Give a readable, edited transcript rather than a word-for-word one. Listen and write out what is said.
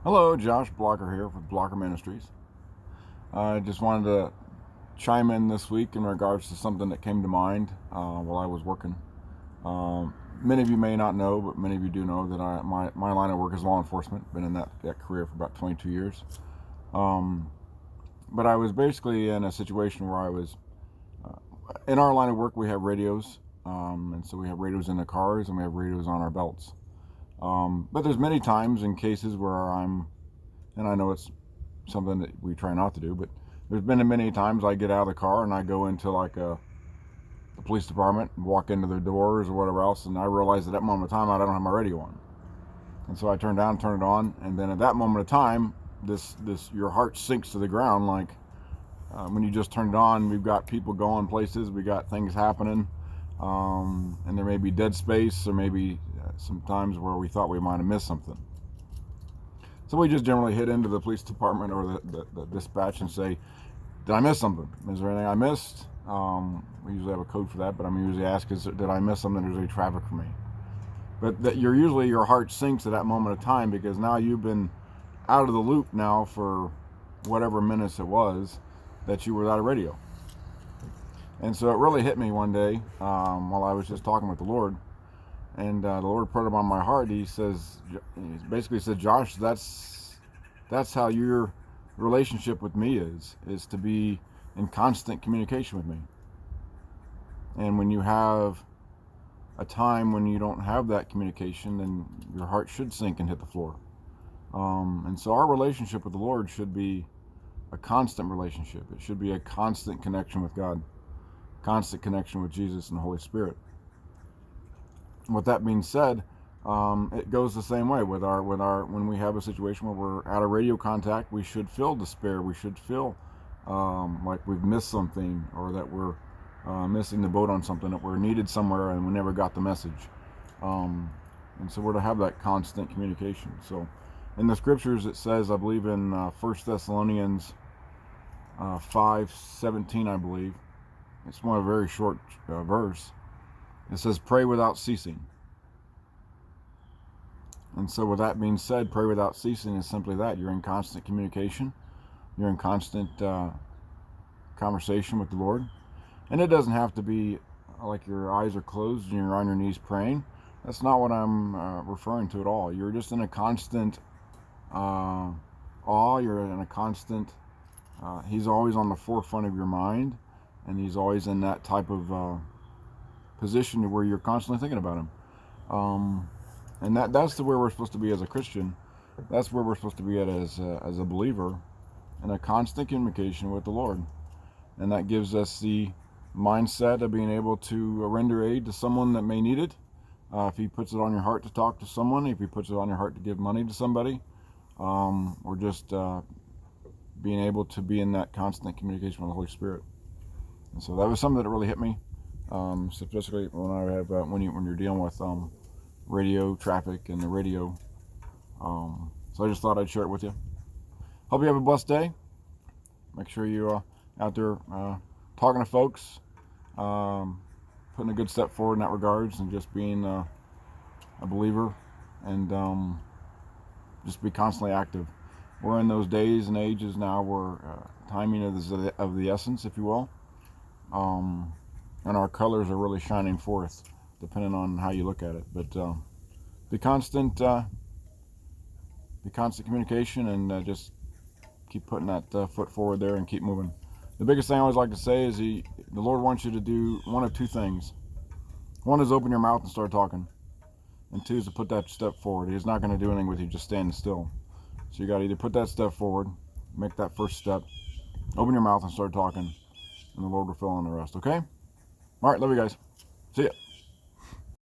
Hello, Josh Blocker here with Blocker Ministries. I just wanted to chime in this week in regards to something that came to mind while I was working. Many of you may not know, but many of you do know that my line of work is law enforcement. Been in that career for about 22 years. But I was basically in a situation where I was, in our line of work, we have radios. And so we have radios in the cars and we have radios on our belts. But there's many times in cases where and I know it's something that we try not to do, but there's been many times I get out of the car and I go into like the police department and walk into their doors or whatever else, and I realize at that moment of time I don't have my radio on. And so I turn it on, and then at that moment of time, your heart sinks to the ground like when you just turned it on. We've got people going places, we got things happening, and there may be dead space, or maybe some times where we thought we might have missed something. So we just generally hit into the police department or the dispatch and say, did I miss something? Is there anything I missed? We usually have a code for that, but I'm usually asked, did I miss something? There's any traffic for me? But that your heart sinks at that moment of time, because now you've been out of the loop now for whatever minutes it was that you were without a radio. And so it really hit me one day while I was just talking with the Lord. And the Lord put it on my heart. He basically said, Josh, that's how your relationship with me is to be in constant communication with me. And when you have a time when you don't have that communication, then your heart should sink and hit the floor. And so our relationship with the Lord should be a constant relationship. It should be a constant connection with God, constant connection with Jesus and the Holy Spirit. With that being said, it goes the same way with when we have a situation where we're out of radio contact. We should feel despair. We should feel like we've missed something, or that we're missing the boat on something, that we're needed somewhere and we never got the message. And so we're to have that constant communication. So in the scriptures it says, I believe in 1 Thessalonians 5:17, I believe. It's one very short verse. It says, pray without ceasing. And so with that being said, pray without ceasing is simply that. You're in constant communication. You're in constant conversation with the Lord. And it doesn't have to be like your eyes are closed and you're on your knees praying. That's not what I'm referring to at all. You're just in a constant awe. You're in a constant, he's always on the forefront of your mind. And he's always in that type of position where you're constantly thinking about him. And that's the where we're supposed to be as a Christian. That's where we're supposed to be at as a believer, in a constant communication with the Lord. And that gives us the mindset of being able to render aid to someone that may need it. If he puts it on your heart to talk to someone, if he puts it on your heart to give money to somebody, or just being able to be in that constant communication with the Holy Spirit. And so that was something that really hit me. Specifically when you're dealing with radio traffic and the radio. So I just thought I'd share it with you. Hope you have a blessed day. Make sure you're out there talking to folks, putting a good step forward in that regards, and just being a believer, and just be constantly active. We're in those days and ages now where timing is of the essence, if you will. And our colors are really shining forth, depending on how you look at it. But be constant communication, and just keep putting that foot forward there and keep moving. The biggest thing I always like to say is the Lord wants you to do one of two things. One is open your mouth and start talking, and two is to put that step forward. He's not going to do anything with you just standing still. So you got to either put that step forward, make that first step, open your mouth and start talking, and the Lord will fill in the rest. Okay? All right, love you guys. See ya.